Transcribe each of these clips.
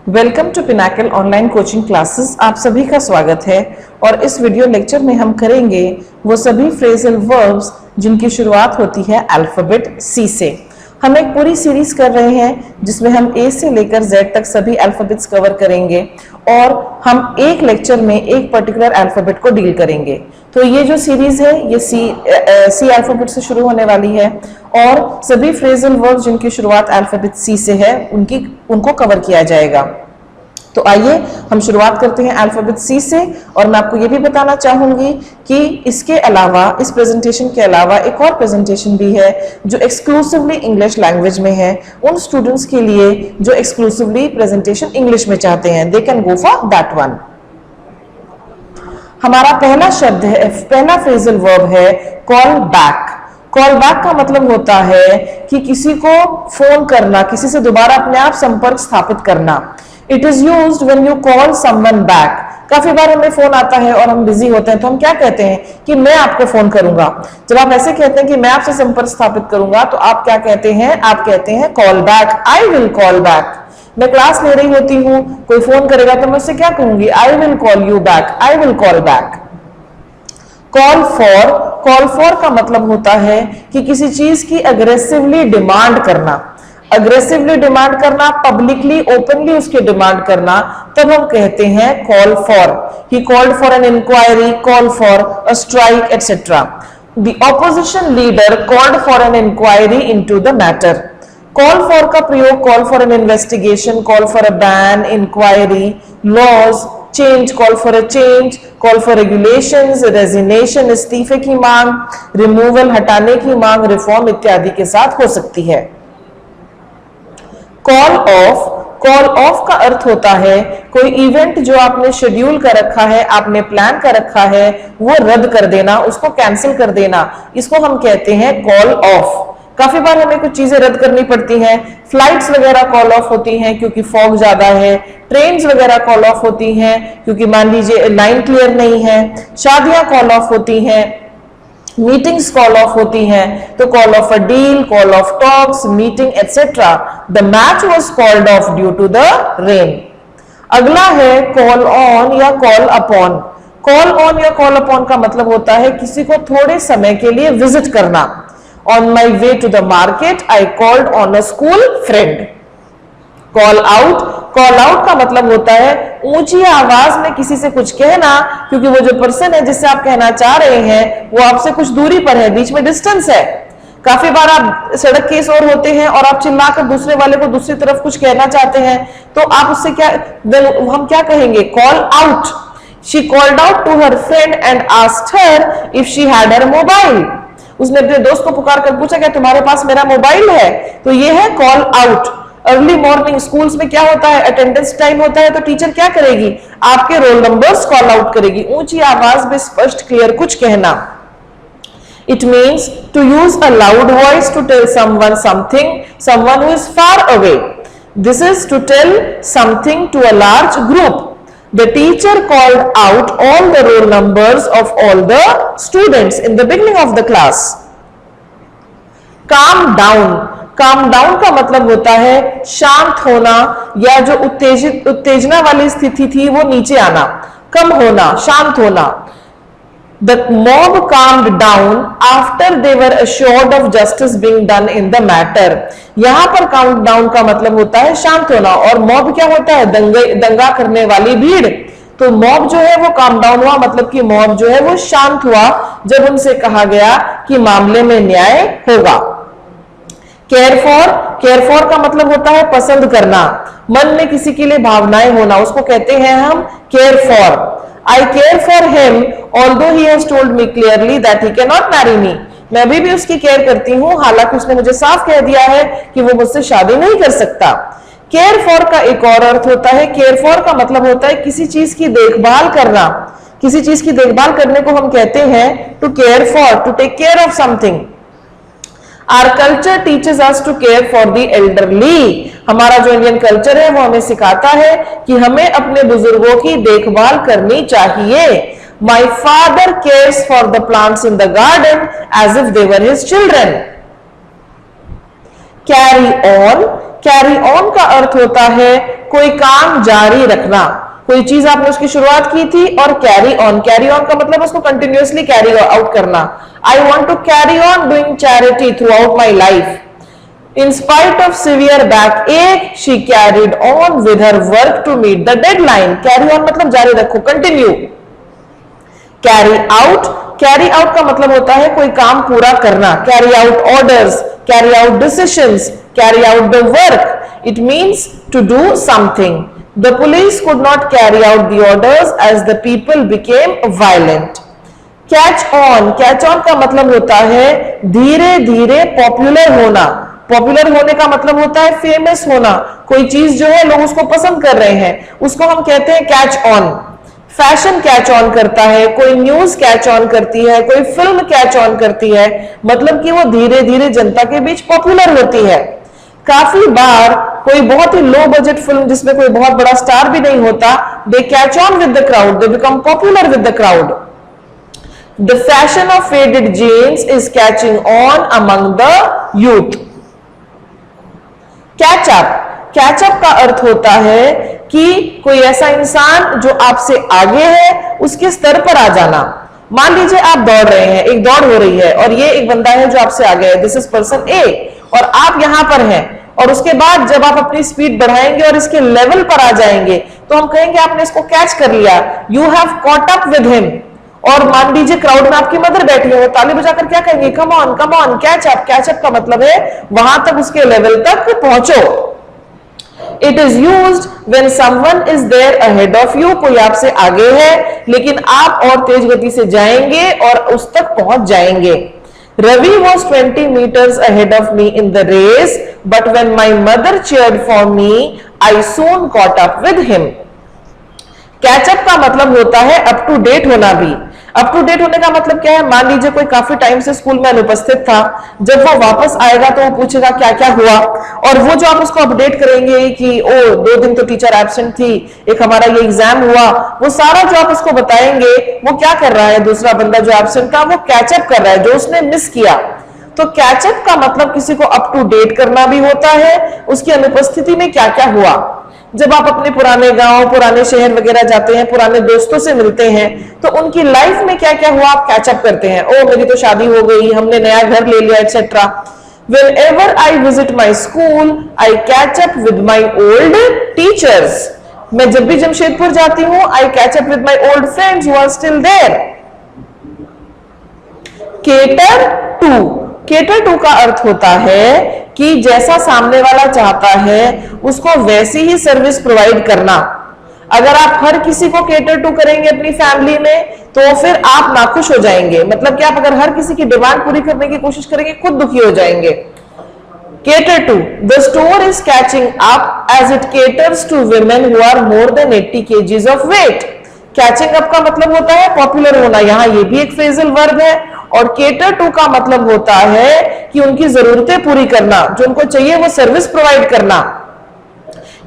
Welcome to Pinnacle online coaching classes. आप सभी का स्वागत है और इस वीडियो लेक्चर में हम करेंगे वो सभी फ्रेजल वर्ब्स जिनकी शुरुआत होती है अल्फाबेट सी से। हम एक पूरी सीरीज कर रहे हैं जिसमें हम ए से लेकर जेड तक सभी अल्फाबेट्स कवर करेंगे और हम एक लेक्चर में एक पर्टिकुलर अल्फाबेट को डील करेंगे। तो ये जो सीरीज है ये सी अल्फाबेट से शुरू होने वाली है और सभी फ्रेजल वर्ब्स जिनकी शुरुआत अल्फाबेट सी से है उनको कवर किया जाएगा। तो आइए हम शुरुआत करते हैं अल्फाबेट सी से। और मैं आपको ये भी बताना चाहूंगी कि इसके अलावा, इस प्रेजेंटेशन के अलावा एक और प्रेजेंटेशन भी है जो एक्सक्लूसिवली इंग्लिश लैंग्वेज में है। उन स्टूडेंट्स के लिए जो एक्सक्लूसिवली प्रेजेंटेशन इंग्लिश में चाहते हैं, they can go for that one. हमारा पहला शब्द है, पहला फ्रेजल वर्ब है कॉल बैक। कॉल बैक का मतलब होता है कि किसी को फोन करना, किसी से दोबारा अपने आप संपर्क स्थापित करना। It is used when you call someone back. काफी बार हमें फोन आता है और हम बिजी होते हैं तो हम क्या कहते हैं कि मैं आपको फोन करूंगा। जब आप ऐसे कहते हैं कि मैं आपसे संपर्क स्थापित करूंगा तो आप क्या कहते हैं? आप कहते हैं call back, I will call back. मैं क्लास ले रही होती हूँ, कोई फोन करेगा तो मैं उससे क्या कहूंगी? I will call you back, I will call back. Call for का मतलब होता है कि किसी चीज की अग्रेसिवली डिमांड करना। अग्रेसिवली डिमांड करना, पब्लिकली ओपनली उसकी डिमांड करना, तब हम कहते हैं call for. He called for an inquiry, call for a strike etcetera. The opposition leader called for an inquiry into the matter. Call for का प्रयोग call for an investigation, call for a ban, inquiry, laws, change, call for a change, call for regulations, resignation, इस्तीफे की मांग, removal, हटाने की मांग, reform इत्यादि के साथ हो सकती है। कॉल ऑफ का अर्थ होता है कोई इवेंट जो आपने शेड्यूल कर रखा है, आपने प्लान कर रखा है, वो रद्द कर देना, उसको कैंसिल कर देना, इसको हम कहते हैं कॉल ऑफ। काफी बार हमें कुछ चीजें रद्द करनी पड़ती हैं। फ्लाइट्स वगैरह कॉल ऑफ होती हैं क्योंकि फॉग ज्यादा है। ट्रेन्स वगैरह कॉल ऑफ होती हैं क्योंकि मान लीजिए लाइन क्लियर नहीं है। शादियां कॉल ऑफ होती हैं, मीटिंग्स कॉल ऑफ होती हैं। तो call off a deal, call off talks, meeting etcetera. The match was called off due to the rain. अगला है कॉल ऑन या कॉल अपॉन। कॉल ऑन या कॉल अपॉन का मतलब होता है किसी को थोड़े समय के लिए विजिट करना। On my way to the market I called on a school friend. Call out का मतलब होता है ऊंची आवाज में किसी से कुछ कहना, क्योंकि वो जो पर्सन है जिससे आप कहना चाह रहे हैं वो आपसे कुछ दूरी पर है, बीच में डिस्टेंस है। काफी बार आप सड़क के इस ओर होते हैं और आप चिल्लाकर दूसरे वाले को दूसरी तरफ कुछ कहना चाहते हैं, तो आप उससे हम क्या कहेंगे? Call out. She called out to her friend and asked her if she had her mobile. उसने अपने दोस्त को पुकार कर पूछा क्या तुम्हारे पास मेरा मोबाइल है? तो ये है call out. Early morning schools में क्या होता है? अटेंडेंस टाइम होता है तो टीचर क्या करेगी? आपके रोल नंबर्स कॉल आउट करेगी। ऊंची आवाज में स्पष्ट क्लियर कुछ कहना। It means to use a loud voice to tell someone something, someone who is far away. This is to tell something to a large group. The teacher called out all the roll numbers of all the students in the beginning of the class. Calm down का मतलब होता है शांत होना या जो उत्तेजना वाली स्थिति थी वो नीचे आना, कम होना, शांत होना। The mob calmed down after they were assured of justice being done in the matter. यहां पर calm down का मतलब होता है शांत होना और mob क्या होता है? दंगा करने वाली भीड़। तो mob जो है वो calm down हुआ, मतलब कि mob जो है वो शांत हुआ जब उनसे कहा गया कि मामले में न्याय होगा। केयर फॉर का मतलब होता है पसंद करना, मन में किसी के लिए भावनाएं होना, उसको कहते हैं हम care for. I care for him although he has told me clearly that he cannot marry me. मैं अभी भी उसकी केयर करती हूँ हालांकि उसने मुझे साफ कह दिया है कि वो मुझसे शादी नहीं कर सकता। केयर फॉर का एक और अर्थ होता है, केयर फॉर का मतलब होता है किसी चीज की देखभाल करना। किसी चीज की देखभाल करने को हम कहते हैं to care for, to take care of something. Our culture teaches us to care for the elderly. हमारा जो इंडियन कल्चर है वो हमें सिखाता है कि हमें अपने बुजुर्गों की देखभाल करनी चाहिए। My father cares for the plants in the garden as if they were his children. Carry on carry on का अर्थ होता है कोई काम जारी रखना, कोई चीज आपने उसकी शुरुआत की थी और कैरी ऑन का मतलब उसको कंटिन्यूअसली कैरी आउट करना। I want to carry on doing charity throughout my life. In spite of severe backache, she carried on with her work to meet the deadline. Carry on मतलब जारी रखो, continue. Carry out का मतलब होता है कोई काम पूरा करना। Carry out orders, carry out decisions, carry out the work. It means to do something. The police could not carry out the orders as the people became violent. Catch on का मतलब होता है धीरे धीरे पॉपुलर होना। Popular होने का मतलब होता है फेमस होना, कोई चीज जो है लोग उसको पसंद कर रहे हैं, उसको हम कहते हैं catch on. Fashion catch on करता है, कोई न्यूज कैच ऑन करती है, कोई फिल्म कैच ऑन करती है, मतलब कि वो धीरे धीरे जनता के बीच पॉपुलर होती है। काफी बार कोई बहुत ही लो बजट फिल्म जिसमें कोई बहुत बड़ा स्टार भी नहीं होता, they catch on with the crowd, they become popular with the crowd. The fashion of faded jeans is catching on among the youth. Catch up का अर्थ होता है कि कोई ऐसा इंसान जो आपसे आगे है उसके स्तर पर आ जाना। मान लीजिए आप दौड़ रहे हैं, एक दौड़ हो रही है और ये एक बंदा है जो आपसे आगे है, दिस इज पर्सन ए, और आप यहां पर हैं, और उसके बाद जब आप अपनी स्पीड बढ़ाएंगे और इसके लेवल पर आ जाएंगे तो हम कहेंगे आपने इसको कैच कर लिया, you have caught up with him. और मान लीजिए क्राउड में आपकी मदर बैठी है, वो ताली बजाकर क्या कहेंगे, कम ऑन कैच अप का मतलब है वहां तक उसके लेवल तक पहुंचो। It is used when someone is there ahead of you, कोई आपसे आगे है लेकिन आप और तेज गति से जाएंगे और उस तक पहुंच जाएंगे। Ravi was 20 meters ahead of me in the race, but when my mother cheered for me, I soon caught up with him. Catch up का मतलब होता है अप टू डेट होना भी। अप टू डेट होने का मतलब क्या है, मान लीजिए कोई काफी टाइम से स्कूल में अनुपस्थित था, जब वो वापस आएगा तो वो पूछेगा क्या क्या हुआ, और वो जो आप उसको अपडेट करेंगे कि ओ 2 दिन तो टीचर एब्सेंट थी, एक हमारा ये एग्जाम हुआ, वो सारा जो आप उसको बताएंगे वो क्या कर रहा है, दूसरा बंदा जो एब्सेंट था वो कैचअप कर रहा है जो उसने मिस किया। तो कैचअप का मतलब किसी को अप टू डेट करना भी होता है, उसकी अनुपस्थिति में क्या क्या हुआ। जब आप अपने पुराने गांव, पुराने शहर वगैरह जाते हैं, पुराने दोस्तों से मिलते हैं, तो उनकी लाइफ में क्या क्या हुआ आप कैचअप करते हैं। ओ मेरी तो शादी हो गई, हमने नया घर ले लिया, etcetera. Whenever I visit my school, I catch up with my old teachers. मैं जब भी जमशेदपुर जाती हूँ, I catch up with my old friends who are still there. Cater to का अर्थ होता है कि जैसा सामने वाला चाहता है उसको वैसी ही सर्विस प्रोवाइड करना। अगर आप हर किसी को केटर टू करेंगे अपनी फैमिली में तो फिर आप नाखुश हो जाएंगे, मतलब कि आप अगर हर किसी की डिमांड पूरी करने की कोशिश करेंगे खुद दुखी हो जाएंगे। Cater to. The store is catching up as it caters to women who are more than 80 kgs of weight. Catching up का मतलब होता है पॉपुलर होना, यहाँ ये भी एक फ्रेजल वर्ब है। और केटर टू का मतलब होता है कि उनकी जरूरतें पूरी करना, जो उनको चाहिए वो सर्विस प्रोवाइड करना।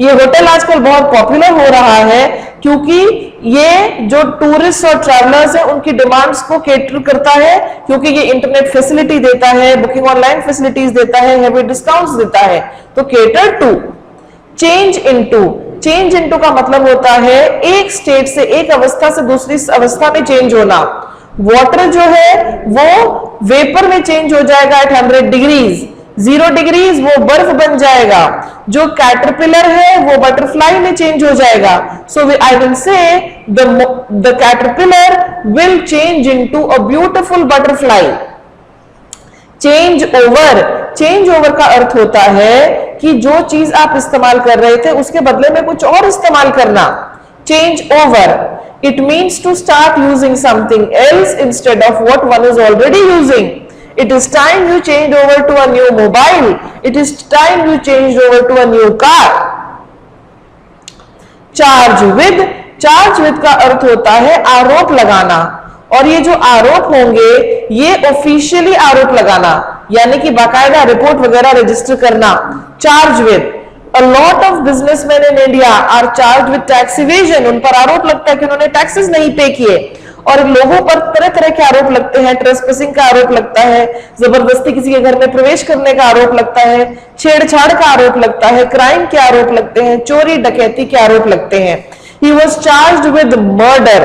ये होटल आजकल बहुत पॉपुलर हो रहा है क्योंकि ये जो टूरिस्ट और ट्रैवलर्स हैं उनकी डिमांड्स को केटर करता है, क्योंकि ये इंटरनेट फैसिलिटी देता है, बुकिंग ऑनलाइन फैसिलिटीज देता है, हेवी डिस्काउंट्स देता है। तो केटर टू। चेंज इनटू का मतलब होता है एक स्टेट से, एक अवस्था से दूसरी अवस्था में चेंज होना। वाटर जो है वो वेपर में चेंज हो जाएगा एट 100 डिग्रीज, 0 डिग्रीज वो बर्फ बन जाएगा। जो कैटरपिलर है वो बटरफ्लाई में चेंज हो जाएगा। So I will say the caterpillar will change into a beautiful butterfly. Change over का अर्थ होता है कि जो चीज आप इस्तेमाल कर रहे थे उसके बदले में कुछ और इस्तेमाल करना। Change over, it means to start using something else instead of what one is already using. It is time you changed over to a new mobile. It is time you changed over to a new car. Charge with का अर्थ होता है आरोप लगाना, और ये जो आरोप होंगे ये ऑफिशियली आरोप लगाना, यानी कि बाकायदा रिपोर्ट वगैरह रजिस्टर करना। Charge with, a lot of businessmen in India are charged with tax evasion. उन पर आरोप लगता है कि उन्होंने टैक्सेस नहीं पे किए। और लोगों पर तरह तरह के आरोप लगते हैं, ट्रेसपेसिंग का आरोप लगता है, जबरदस्ती किसी के घर में प्रवेश करने का आरोप लगता है, छेड़छाड़ का आरोप लगता है, क्राइम के आरोप लगते हैं, चोरी डकैती के आरोप लगते हैं। He was charged with murder।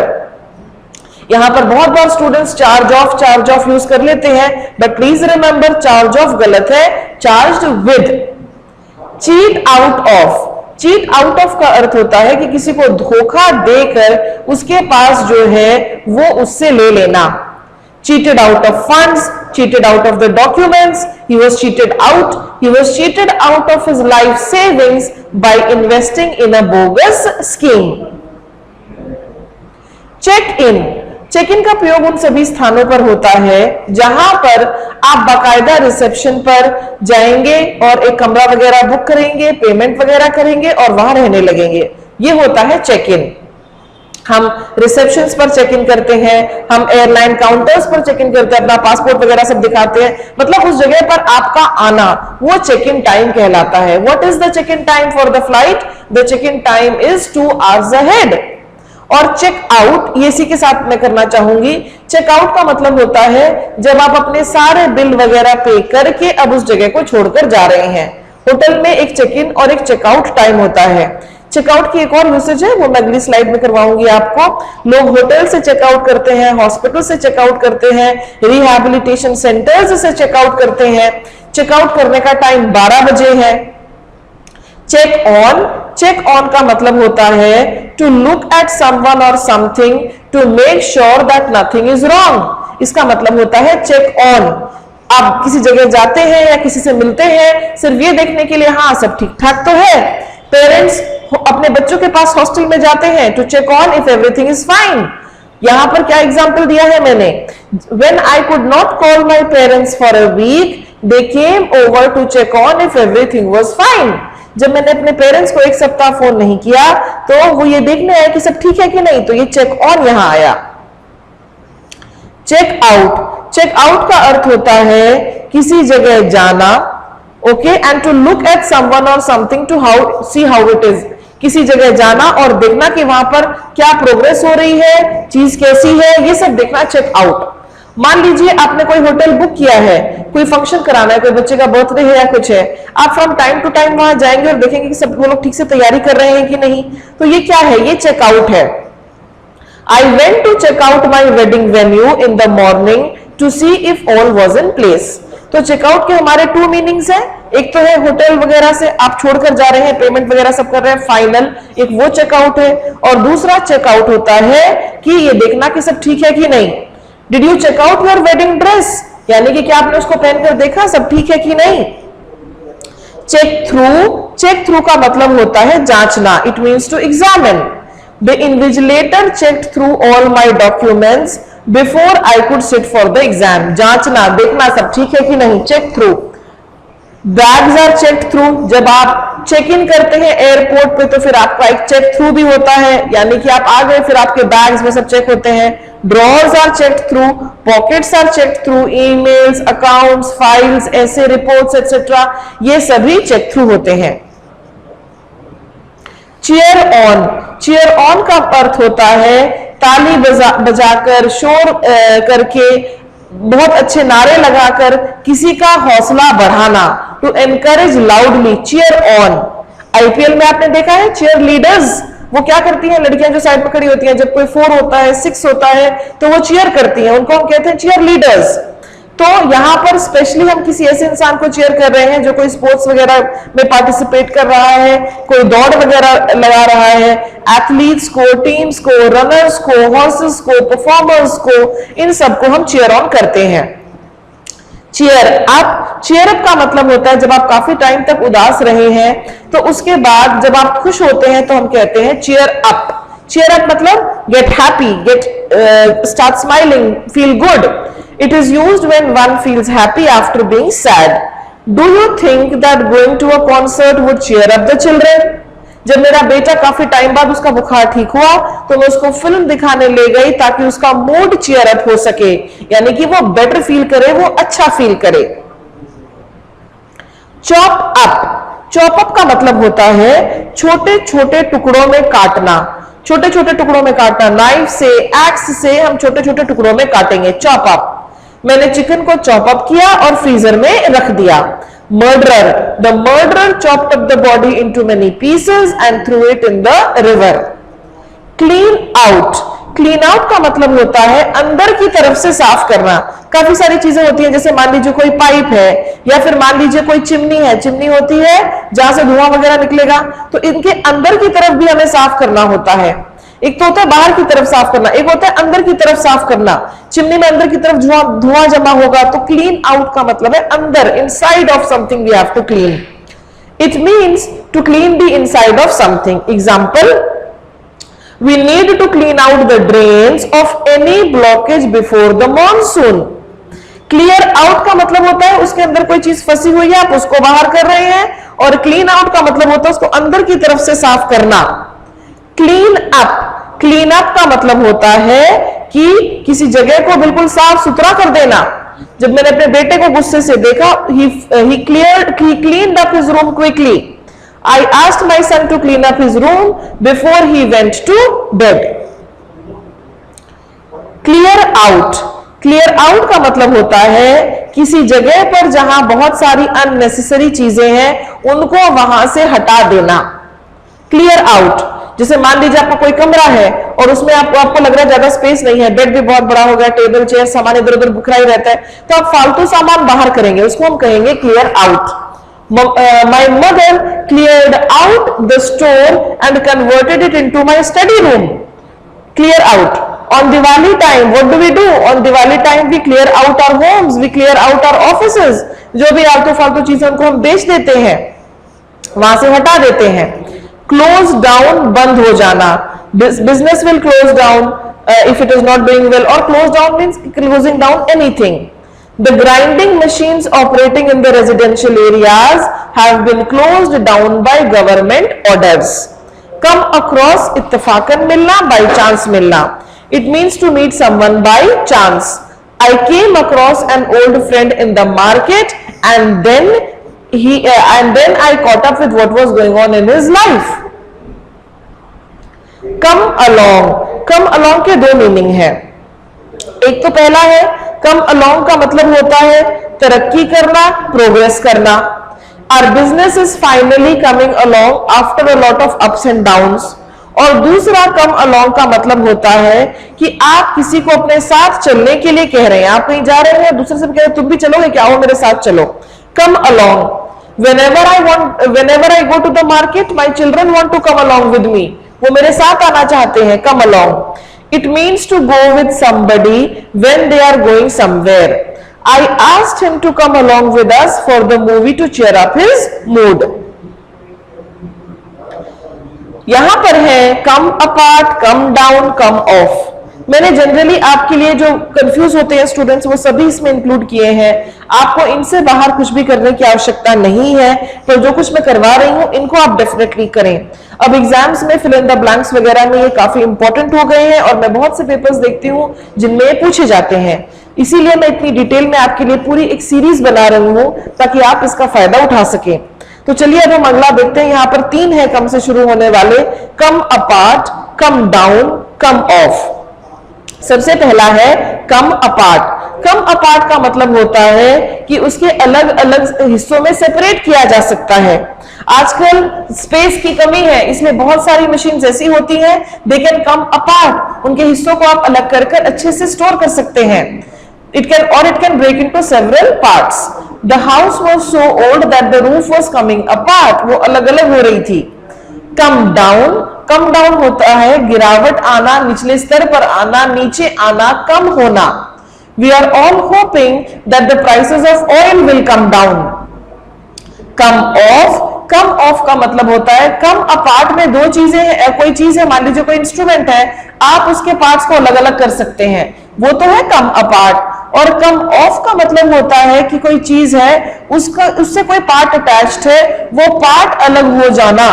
यहां पर बहुत बार स्टूडेंट्स चार्ज ऑफ यूज कर लेते हैं, but please remember charge of गलत है, charged with. Cheat out of, cheat out of का अर्थ होता है कि किसी को धोखा देकर उसके पास जो है वो उससे ले लेना। cheated out of funds, cheated out of the documents, he was cheated out of his life savings by investing in a bogus scheme। Check in का प्रयोग उन सभी स्थानों पर होता है जहां पर आप बाकायदा रिसेप्शन पर जाएंगे और एक कमरा वगैरह बुक करेंगे, पेमेंट वगैरह करेंगे और वहां रहने लगेंगे, ये होता है चेक इन। हम रिसेप्शंस पर चेक इन करते हैं, हम एयरलाइन काउंटर्स पर चेक इन करते हैं, अपना पासपोर्ट वगैरह सब दिखाते हैं, मतलब उस जगह पर आपका आना, वो चेक इन टाइम कहलाता है। What is the check in time for the flight? The check in time is 2 hours ahead। और चेक आउट ये इसी के साथ मैं करना चाहूंगी। चेक आउट का मतलब होता है जब आप अपने सारे बिल वगैरह पे करके अब उस जगह को छोड़कर जा रहे हैं। होटल में एक चेक इन और एक चेकआउट टाइम होता है। चेकआउट की एक और यूसेज है, वो मैं अगली स्लाइड में करवाऊंगी आपको। लोग होटल से चेकआउट करते हैं, हॉस्पिटल से चेकआउट करते हैं, रिहैबिलिटेशन सेंटर्स से चेकआउट करते हैं। चेकआउट करने का टाइम 12 बजे है। चेक ऑन का मतलब होता है टू लुक एट समवन और something to make sure that nothing is wrong. इसका मतलब होता है चेक ऑन। आप किसी जगह जाते हैं या किसी से मिलते हैं सिर्फ ये देखने के लिए हाँ सब ठीक ठाक तो है। पेरेंट्स अपने बच्चों के पास हॉस्टल में जाते हैं to check on if everything is fine. यहां पर क्या एग्जाम्पल दिया है मैंने? When I could not call my parents for a week, they came over to check on if everything was fine। जब मैंने अपने पेरेंट्स को एक सप्ताह फोन नहीं किया तो वो ये देखने आए कि सब ठीक है कि नहीं, तो ये चेक ऑन यहां आया। चेक आउट का अर्थ होता है किसी जगह जाना, okay, and to look at someone और something to see how it is. किसी जगह जाना और देखना कि वहां पर क्या प्रोग्रेस हो रही है, चीज कैसी है, ये सब देखना चेक आउट। मान लीजिए आपने कोई होटल बुक किया है, कोई फंक्शन कराना है, कोई बच्चे का बर्थडे है या कुछ है, आप फ्रॉम टाइम टू टाइम वहां जाएंगे और देखेंगे कि सब वो लोग ठीक से तैयारी कर रहे हैं कि नहीं, तो ये क्या है? ये चेकआउट है। I went to check out my wedding venue in the morning to see if all was in place. तो चेकआउट के हमारे 2 मीनिंग्स हैं। एक तो है होटल वगैरह से आप छोड़कर जा रहे हैं, पेमेंट वगैरह सब कर रहे हैं, फाइनल, एक वो चेकआउट है। और दूसरा चेकआउट होता है कि ये देखना कि सब ठीक है कि नहीं। Did you check out your wedding dress? यानी कि क्या आपने उसको पहनकर देखा सब ठीक है कि नहीं। चेक थ्रू का मतलब होता है जांचना। It means to examine. The invigilator checked through all my documents before I could sit for the exam. जांचना, देखना सब ठीक है कि नहीं, check through. Bags are check through. जब आप चेक इन करते हैं एयरपोर्ट पे तो फिर आपका एक चेक थ्रू भी होता है, यानी कि आप आ गए फिर आपके बैग्स में सब चेक होते हैं। Drawers are check through, pockets are check through, emails, accounts, files, ऐसे रिपोर्ट्स एक्सेट्रा, ये सभी चेक थ्रू होते हैं। चीयर ऑन का अर्थ होता है ताली बजाकर, शोर करके, बहुत अच्छे नारे लगाकर किसी का हौसला बढ़ाना। To encourage loudly, cheer on. IPL में आपने देखा है चीयर लीडर्स, वो क्या करती हैं, लड़कियां जो साइड में खड़ी होती हैं, जब कोई 4 होता है, 6 होता है तो वो चीयर करती हैं, उनको हम कहते हैं चीयर लीडर्स। तो यहां पर स्पेशली हम किसी ऐसे इंसान को चीयर कर रहे हैं जो कोई स्पोर्ट्स वगैरह में पार्टिसिपेट कर रहा है, कोई दौड़ वगैरह लगा रहा है। एथलीट्स को, टीम्स को, रनर्स को, हॉर्सेस को, परफॉर्मर्स को, इन सबको हम चीयर ऑन करते हैं। चीयर अप का मतलब होता है जब आप काफी टाइम तक उदास रहे हैं तो उसके बाद जब आप खुश होते हैं तो हम कहते हैं चीयर अप। चीयर अप मतलब gate happy, start smiling, feel good. It is used when one feels happy after being sad. Do you think that going to a concert would cheer up the children? जब मेरा बेटा काफी time बाद उसका बुखार ठीक हुआ तो मैं उसको फिल्म दिखाने ले गई ताकि उसका मूड चीयर अप हो सके, यानी कि वो बेटर फील करे, वो अच्छा फील करे। चॉप अप का मतलब होता है छोटे छोटे टुकड़ों में काटना। छोटे छोटे टुकड़ों में काटना, नाइफ से, एक्स से हम छोटे छोटे टुकड़ों में काटेंगे। चॉप अप, मैंने चिकन को चॉप अप किया और फ्रीजर में रख दिया। Murderer, the murderer chopped up the body into many pieces and through it in the river. Clean out, clean out का मतलब होता है अंदर की तरफ से साफ करना। काफी सारी चीजें होती हैं, जैसे मान लीजिए कोई पाइप है या फिर मान लीजिए कोई चिमनी है, चिमनी होती है जहां से धुआं वगैरह निकलेगा, तो इनके अंदर की तरफ भी हमें साफ करना होता है। एक तो होता है बाहर की तरफ साफ करना, एक होता है अंदर की तरफ साफ करना। चिमनी में अंदर की तरफ धुआं जमा होगा, तो क्लीन आउट का मतलब है अंदर, inside of something we have to clean. It means to clean the inside of something. Example, we need to clean out the drains of any blockage before the monsoon. Clear out का मतलब होता है उसके अंदर कोई चीज फंसी हुई है, आप उसको बाहर कर रहे हैं, और clean out का मतलब होता है उसको अंदर की तरफ से साफ करना। Clean up, clean up का मतलब होता है कि किसी जगह को बिल्कुल साफ सुथरा कर देना। जब मैंने अपने बेटे को गुस्से से देखा, he cleaned up his room quickly. I asked my son to clean up his room before he went to bed. Clear out, clear out का मतलब होता है किसी जगह पर जहां बहुत सारी अननेसेसरी चीजें हैं उनको वहां से हटा देना। Clear out, जैसे मान लीजिए आपका कोई कमरा है और उसमें आपको लग रहा है ज्यादा स्पेस नहीं है, बेड भी बहुत बड़ा हो गया, टेबल चेयर सामान इधर उधर बिखरा ही रहता है, तो आप फालतू सामान बाहर करेंगे, उसको हम कहेंगे clear out. My mother cleared out the store and converted it into my study room. Clear out. On Diwali time, what do? On Diwali time, we clear out our homes, we clear out our offices. जो भी आलतू फालतू चीजें उनको हम बेच देते हैं, वहां से हटा देते हैं। Close down, बंद हो जाना. Business will close down if it is not doing well, or close down means closing down anything. The grinding machines operating in the residential areas have been closed down by government orders. Come across, इत्तफाकन मिलना, by chance मिलना. It means to meet someone by chance. I came across an old friend in the market and then I caught up with what was going on in his life. Come along, come along के दो meaning है। एक तो पहला है come along का मतलब होता है तरक्की करना, प्रोग्रेस करना। Our business is finally coming along after a lot of ups and downs. और दूसरा कम अलोंग का मतलब होता है कि आप किसी को अपने साथ चलने के लिए कह रहे हैं, आप कहीं जा रहे हैं, दूसरे से कह रहे हैं तुम भी चलोगे क्या, आओ मेरे साथ चलो। Come along, whenever I go to the market, my children want to come along with me. वो मेरे साथ आना चाहते हैं, come along. It means to go with somebody when they are going somewhere. I asked him to come along with us for the movie to cheer up his mood. यहां पर है come apart, come down, come off. मैंने generally आपके लिए जो confuse होते हैं students वो सभी इसमें इंक्लूड किए हैं। आपको इनसे बाहर कुछ भी करने की आवश्यकता नहीं है, तो जो कुछ मैं करवा रही हूं इनको आप डेफिनेटली करें। अब एग्जाम्स में फिल इन द ब्लैंक्स वगैरह में ये काफी इंपॉर्टेंट हो गए हैं और मैं बहुत से पेपर्स देखती हूँ जिनमें ये पूछे जाते हैं, इसीलिए मैं इतनी डिटेल में आपके लिए पूरी एक सीरीज बना रही हूँ ताकि आप इसका फायदा उठा सकें। तो चलिए अब हम अगला देखते हैं। यहाँ पर 3 है कम से शुरू होने वाले, come apart, come down, come off. सबसे पहला है कम अपार्ट। कम अपार्ट का मतलब होता है कि उसके अलग अलग हिस्सों में सेपरेट किया जा सकता है। आजकल स्पेस की कमी है, इसलिए बहुत सारी मशीन ऐसी होती हैं दे कैन कम अपार्ट, उनके हिस्सों को आप अलग कर कर अच्छे से स्टोर कर सकते हैं। It can break into several parts. The house was so old that the roof was coming apart. वो अलग अलग हो रही थी। Come down, come down होता है गिरावट आना, निचले स्तर पर आना, नीचे आना, कम होना। We are all hoping that the prices of oil will come down. Come off, come of का मतलब होता है कम अपार्ट में दो चीजें हैं, कोई चीज है, मान लीजिए कोई इंस्ट्रूमेंट है, आप उसके पार्ट्स को अलग अलग कर सकते हैं, वो तो है कम अपार्ट। और कम ऑफ का मतलब होता है कि कोई चीज है उससे कोई पार्ट अटैच्ड है, वो पार्ट अलग हो जाना,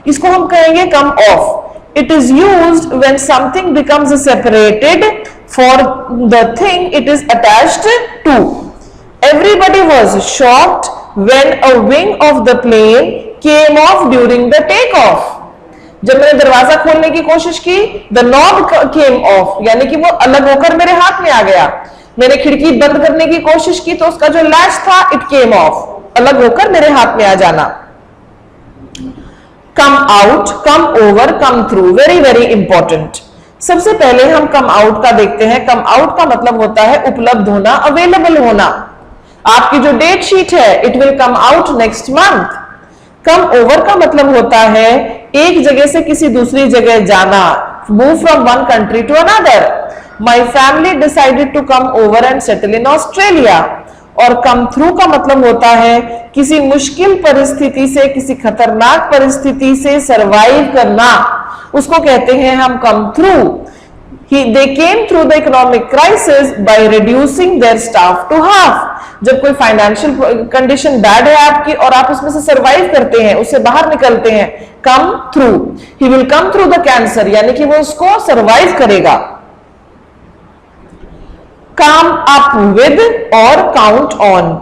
इसको हम कहेंगे come off. It is used when something becomes separated for the thing it is attached to. Everybody was shocked when a wing of the plane came off during the takeoff. जब मैंने दरवाजा खोलने की कोशिश की, द नॉब केम ऑफ, यानी कि वो अलग होकर मेरे हाथ में आ गया। मैंने खिड़की बंद करने की कोशिश की तो उसका जो लैच था, इट केम ऑफ, अलग होकर मेरे हाथ में आ जाना। Come out, come over, come through, very very important. सबसे पहले हम कम आउट का देखते हैं। कम आउट का मतलब होता है उपलब्ध होना, अवेलेबल होना। आपकी जो डेट शीट है, it will come out next month. Come over का मतलब होता है एक जगह से किसी दूसरी जगह जाना, move from one country to another. My family decided to come over and settle in Australia. और कम थ्रू का मतलब होता है किसी मुश्किल परिस्थिति से, किसी खतरनाक परिस्थिति से सरवाइव करना, उसको कहते हैं हम come through. They came through the economic crisis by reducing their staff to half. जब कोई फाइनेंशियल कंडीशन बैड है आपकी और आप उसमें से सरवाइव करते हैं, उससे बाहर निकलते हैं, come through. He will come through the cancer, यानी कि वो उसको सरवाइव करेगा। कम अप विद और count on.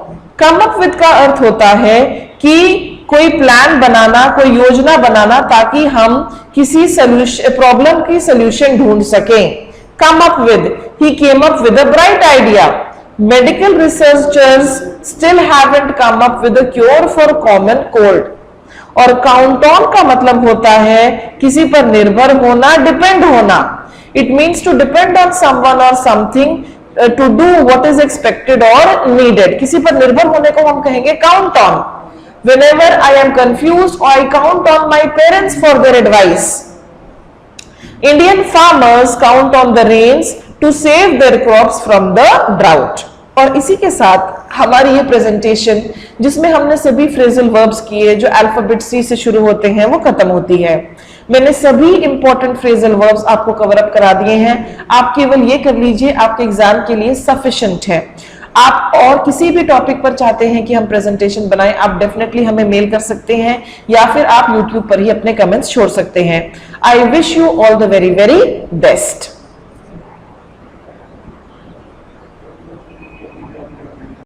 Come up with का अर्थ होता है कि कोई प्लान बनाना, कोई योजना बनाना, ताकि हम किसी प्रॉब्लम की सॉल्यूशन ढूंढ सकें। Come up with, he came up with a bright idea. Medical researchers still haven't come up with a cure for common cold. और काउंट ऑन का मतलब होता है किसी पर निर्भर होना, डिपेंड होना। It means to depend on someone और something to do what is expected और नीडेड। किसी पर निर्भर होने को हम कहेंगे count on. Whenever I am confused, I count on my parents for their advice. Indian farmers count on the rains to save their crops from the drought. और इसी के साथ हमारी ये प्रेजेंटेशन, जिसमें हमने सभी फ्रेजल वर्ब्स किए जो अल्फाबेट सी से शुरू होते हैं, वो खत्म होती है। मैंने सभी इंपॉर्टेंट फ्रेजल वर्ब्स आपको कवर अप करा दिए हैं। आप केवल ये कर लीजिए, आपके एग्जाम के लिए सफिशिएंट है। आप और किसी भी टॉपिक पर चाहते हैं कि हम प्रेजेंटेशन बनाएं, आप डेफिनेटली हमें मेल कर सकते हैं या फिर आप YouTube पर ही अपने कमेंट्स छोड़ सकते हैं। I wish you all the very very best.